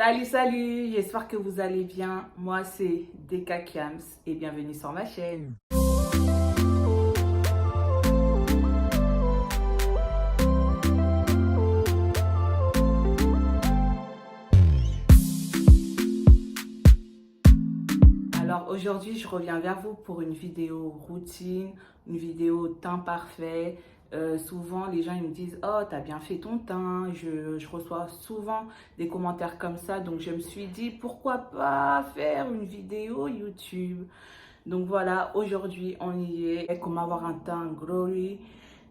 Salut, j'espère que vous allez bien. Moi, c'est Deka Kiams et bienvenue sur ma chaîne. Alors aujourd'hui, je reviens vers vous pour une vidéo routine, une vidéo teint parfait. Souvent, les gens ils me disent « Oh, t'as bien fait ton teint ». Je reçois souvent des commentaires comme ça. Donc, je me suis dit « Pourquoi pas faire une vidéo YouTube ?» Donc voilà, aujourd'hui, on y est. Comment avoir un teint glowy.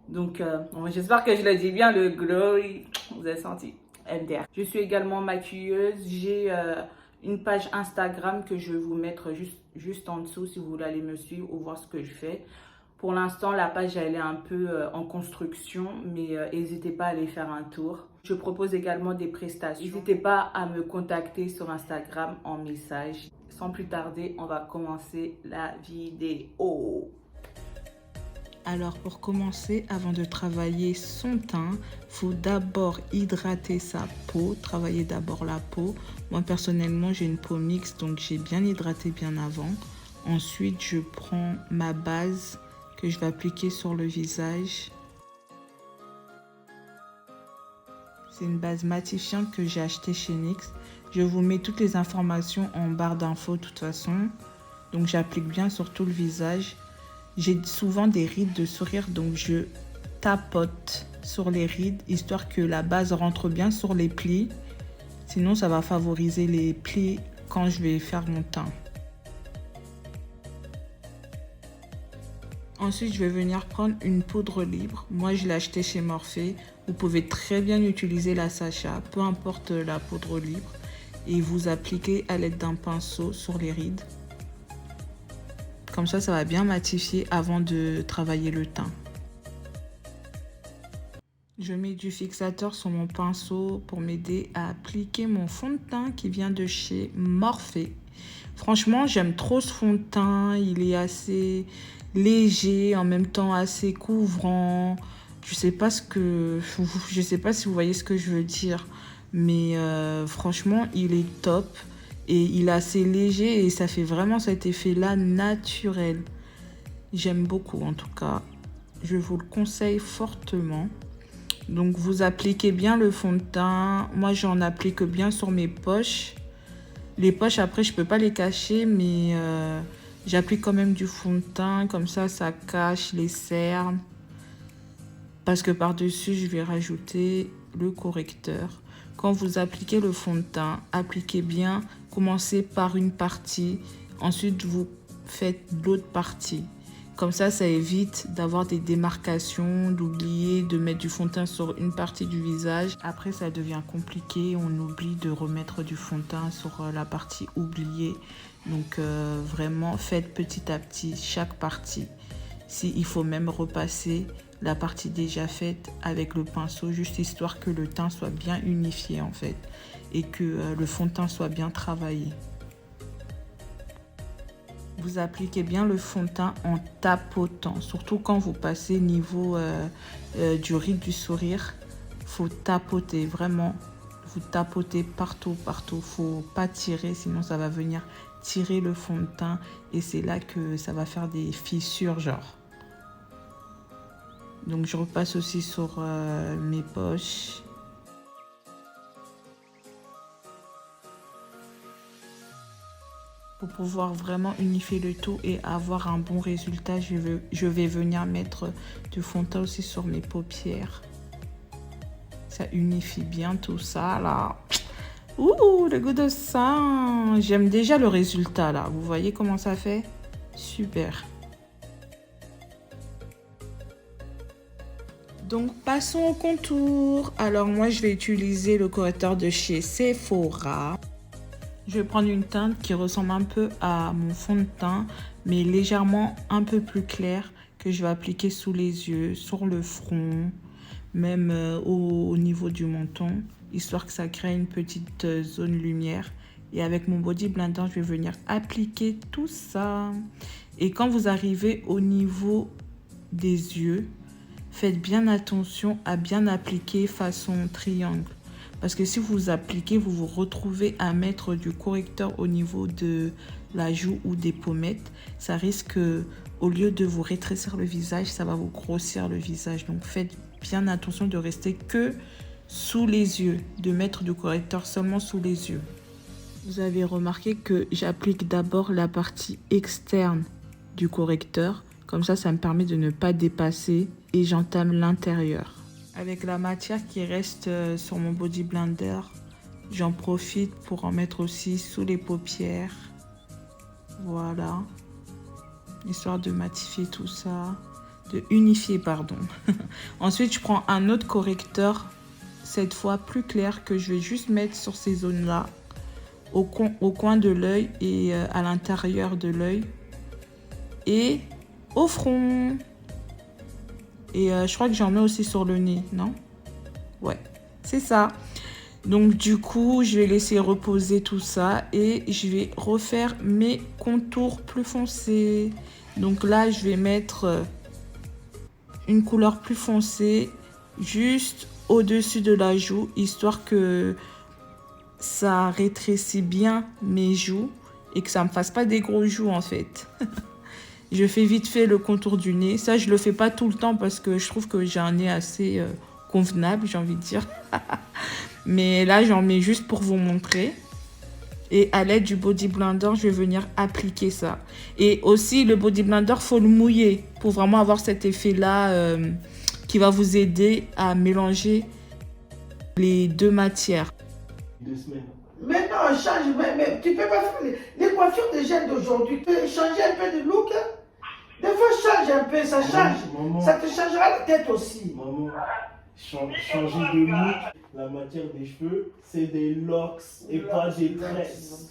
Donc, j'espère que je le dis bien, le glowy. Vous avez senti MDR. Je suis également maquilleuse. J'ai une page Instagram que je vais vous mettre juste en dessous si vous voulez aller me suivre ou voir ce que je fais. Pour l'instant, la page elle est un peu en construction, mais n'hésitez pas à aller faire un tour. Je propose également des prestations. N'hésitez pas à me contacter sur Instagram en message. Sans plus tarder, on va commencer la vidéo. Alors pour commencer, avant de travailler son teint, il faut d'abord hydrater sa peau, travailler d'abord la peau. Moi personnellement, j'ai une peau mixte, donc j'ai bien hydraté bien avant. Ensuite, je prends ma base que je vais appliquer sur le visage. C'est une base matifiante que j'ai achetée chez NYX. Je vous mets toutes les informations en barre d'infos de toute façon. Donc j'applique bien sur tout le visage. J'ai souvent des rides de sourire, donc je tapote sur les rides, histoire que la base rentre bien sur les plis. Sinon, ça va favoriser les plis quand je vais faire mon teint. Ensuite, je vais venir prendre une poudre libre. Moi, je l'ai achetée chez Morphe. Vous pouvez très bien utiliser la Sacha, peu importe la poudre libre. Et vous appliquez à l'aide d'un pinceau sur les rides. Comme ça va bien matifier avant de travailler le teint. Je mets du fixateur sur mon pinceau pour m'aider à appliquer mon fond de teint qui vient de chez Morphe. Franchement, j'aime trop ce fond de teint. Il est assez léger, en même temps assez couvrant. Je sais pas si vous voyez ce que je veux dire, mais franchement, il est top. Et il est assez léger et ça fait vraiment cet effet-là naturel. J'aime beaucoup en tout cas. Je vous le conseille fortement. Donc vous appliquez bien le fond de teint. Moi j'en applique bien sur mes poches. Les poches après je peux pas les cacher mais j'applique quand même du fond de teint. Comme ça cache les cernes. Parce que par-dessus je vais rajouter le correcteur. Quand vous appliquez le fond de teint, appliquez bien. Commencez par une partie, ensuite vous faites l'autre partie. Comme ça évite d'avoir des démarcations, d'oublier de mettre du fond de teint sur une partie du visage. Après, ça devient compliqué, on oublie de remettre du fond de teint sur la partie oubliée. Donc vraiment, faites petit à petit chaque partie. Il faut même repasser la partie déjà faite avec le pinceau, juste histoire que le teint soit bien unifié en fait et que le fond de teint soit bien travaillé. Vous appliquez bien le fond de teint en tapotant, surtout quand vous passez niveau du ride du sourire. Faut tapoter vraiment, vous tapotez partout. Faut pas tirer, sinon ça va venir tirer le fond de teint et c'est là que ça va faire des fissures genre. Donc je repasse aussi sur mes poches. Pour pouvoir vraiment unifier le tout et avoir un bon résultat, je vais venir mettre du fond de teint aussi sur mes paupières. Ça unifie bien tout ça là. Ouh, le goût de ça. J'aime déjà le résultat là. Vous voyez comment ça fait? Super. Donc, passons au contour. Alors, moi, je vais utiliser le correcteur de chez Sephora. Je vais prendre une teinte qui ressemble un peu à mon fond de teint, mais légèrement un peu plus clair, que je vais appliquer sous les yeux, sur le front, même au niveau du menton, histoire que ça crée une petite zone lumière. Et avec mon body blender, je vais venir appliquer tout ça. Et quand vous arrivez au niveau des yeux, faites bien attention à bien appliquer façon triangle. Parce que si vous appliquez, vous vous retrouvez à mettre du correcteur au niveau de la joue ou des pommettes, ça risque, au lieu de vous rétrécir le visage, ça va vous grossir le visage. Donc faites bien attention de rester que sous les yeux, de mettre du correcteur seulement sous les yeux. Vous avez remarqué que j'applique d'abord la partie externe du correcteur. Comme ça me permet de ne pas dépasser et j'entame l'intérieur. Avec la matière qui reste sur mon body blender, j'en profite pour en mettre aussi sous les paupières. Voilà. Histoire de matifier tout ça. De unifier, pardon. Ensuite, je prends un autre correcteur, cette fois plus clair, que je vais juste mettre sur ces zones-là, au coin de l'œil et à l'intérieur de l'œil. Et au front. Et je crois que j'en mets aussi sur le nez, non? Ouais, c'est ça. Donc du coup, je vais laisser reposer tout ça et je vais refaire mes contours plus foncés. Donc là, je vais mettre une couleur plus foncée juste au-dessus de la joue, histoire que ça rétrécit bien mes joues et que ça me fasse pas des gros joues en fait. Je fais vite fait le contour du nez. Ça, je le fais pas tout le temps parce que je trouve que j'ai un nez assez convenable, j'ai envie de dire. Mais là, j'en mets juste pour vous montrer. Et à l'aide du body blender, je vais venir appliquer ça. Et aussi, le body blender, faut le mouiller pour vraiment avoir cet effet-là qui va vous aider à mélanger les deux matières. 2 semaines. Maintenant, on change, mais tu peux pas faire les coiffures des jeunes d'aujourd'hui. Tu peux changer un peu de look. Des fois, change un peu, ça change. Maman, Ça te changera la tête aussi. maman, changer de look, la matière des cheveux, c'est des locks et pas des tresses.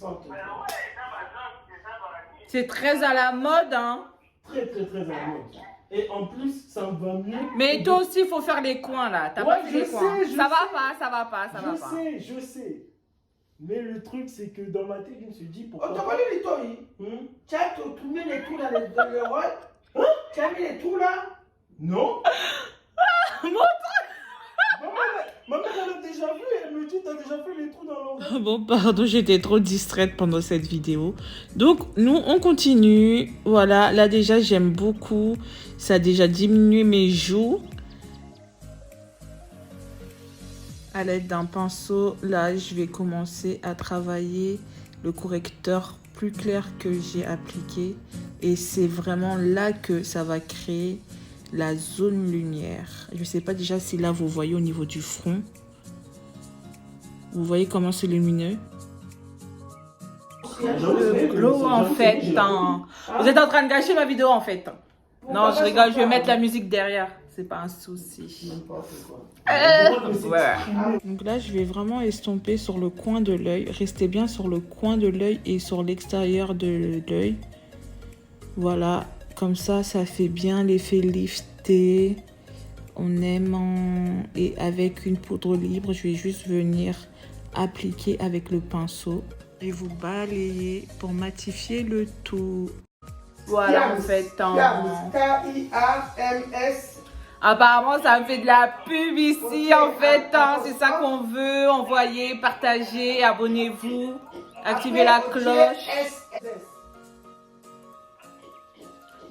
C'est très à la mode, hein. Très à la mode. Et en plus, ça me va mieux. Mais toi aussi, il faut faire les coins, là. T'as pas fait les coins. Ça va pas, ça va pas, ça va pas. Je sais. Mais le truc, c'est que dans ma tête, je me suis dit On pourquoi. t'a connu les tours. Tu as tourné les trous dans le rôle. Tu as mis les trous là. Non. Maman, elle a déjà vu. Elle me dit, t'as déjà fait les trous dans l'envers. Bon, pardon, j'étais trop distraite pendant cette vidéo. Donc, nous, on continue. Voilà, là déjà, j'aime beaucoup. Ça a déjà diminué mes joues. À l'aide d'un pinceau, là, je vais commencer à travailler le correcteur plus clair que j'ai appliqué. Et c'est vraiment là que ça va créer la zone lumière. Je ne sais pas déjà si là, vous voyez au niveau du front. Vous voyez comment c'est lumineux? Le glow, en fait. Hein. Vous êtes en train de gâcher ma vidéo, en fait. Non, je rigole, je vais mettre la musique derrière. C'est pas un souci. Ouais. Donc là, je vais vraiment estomper sur le coin de l'œil. Restez bien sur le coin de l'œil et sur l'extérieur de l'œil. Voilà, comme ça fait bien l'effet lifté. On aime et avec une poudre libre, je vais juste venir appliquer avec le pinceau et vous balayer pour matifier le tout. Voilà, en fait. K-I-A-M-S. Apparemment, ça me fait de la pub ici, en fait. Hein. C'est ça qu'on veut. Envoyez, partagez, abonnez-vous, activez la cloche.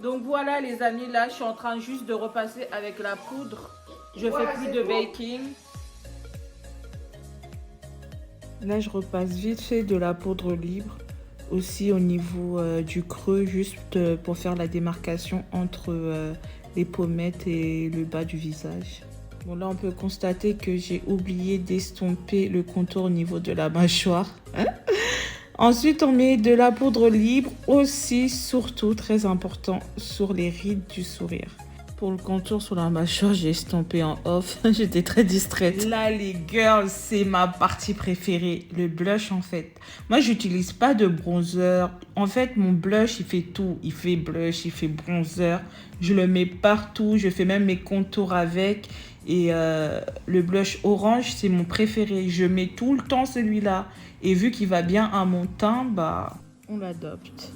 Donc voilà, les amis, là, je suis en train juste de repasser avec la poudre. Je fais plus de baking. Là, je repasse vite fait de la poudre libre. Aussi au niveau du creux, juste pour faire la démarcation entre les pommettes et le bas du visage. Bon, là, on peut constater que j'ai oublié d'estomper le contour au niveau de la mâchoire. Ensuite, on met de la poudre libre aussi, surtout, très important, sur les rides du sourire. Pour le contour sur la mâchoire, j'ai estompé en off. J'étais très distraite. Là, les girls, c'est ma partie préférée. Le blush, en fait. Moi, j'utilise pas de bronzer. En fait, mon blush, il fait tout. Il fait blush, il fait bronzer. Je le mets partout. Je fais même mes contours avec. Et le blush orange, c'est mon préféré. Je mets tout le temps celui-là. Et vu qu'il va bien à mon teint, bah, on l'adopte.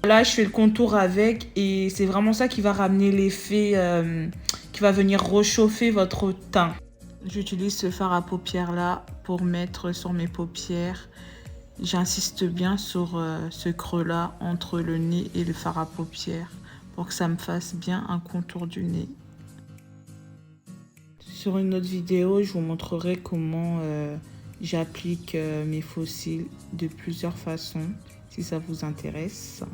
Là, je fais le contour avec et c'est vraiment ça qui va ramener l'effet qui va venir réchauffer votre teint. J'utilise ce fard à paupières là pour mettre sur mes paupières. J'insiste bien sur ce creux là entre le nez et le fard à paupières pour que ça me fasse bien un contour du nez. Sur une autre vidéo, je vous montrerai comment j'applique mes faux cils de plusieurs façons, si ça vous intéresse.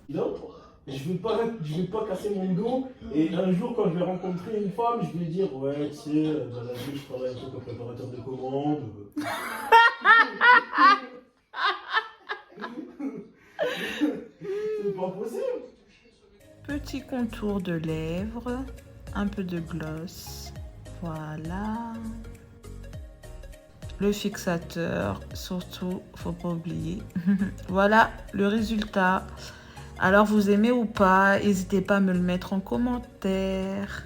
Non, je vais pas casser mon dos et un jour quand je vais rencontrer une femme, je vais dire ouais tu sais, dans la vie je travaille un peu comme préparateur de commandes. C'est pas possible. Petit contour de lèvres, un peu de gloss, voilà. Le fixateur, surtout, faut pas oublier. Voilà le résultat. Alors, vous aimez ou pas? N'hésitez pas à me le mettre en commentaire.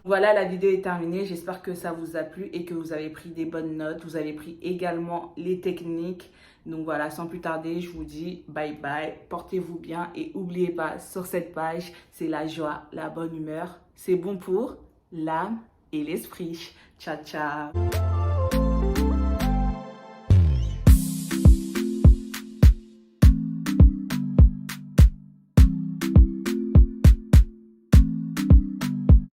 Voilà, la vidéo est terminée. J'espère que ça vous a plu et que vous avez pris des bonnes notes. Vous avez pris également les techniques. Donc voilà, sans plus tarder, je vous dis bye bye. Portez-vous bien et n'oubliez pas, sur cette page, c'est la joie, la bonne humeur. C'est bon pour l'âme et l'esprit. Ciao, ciao.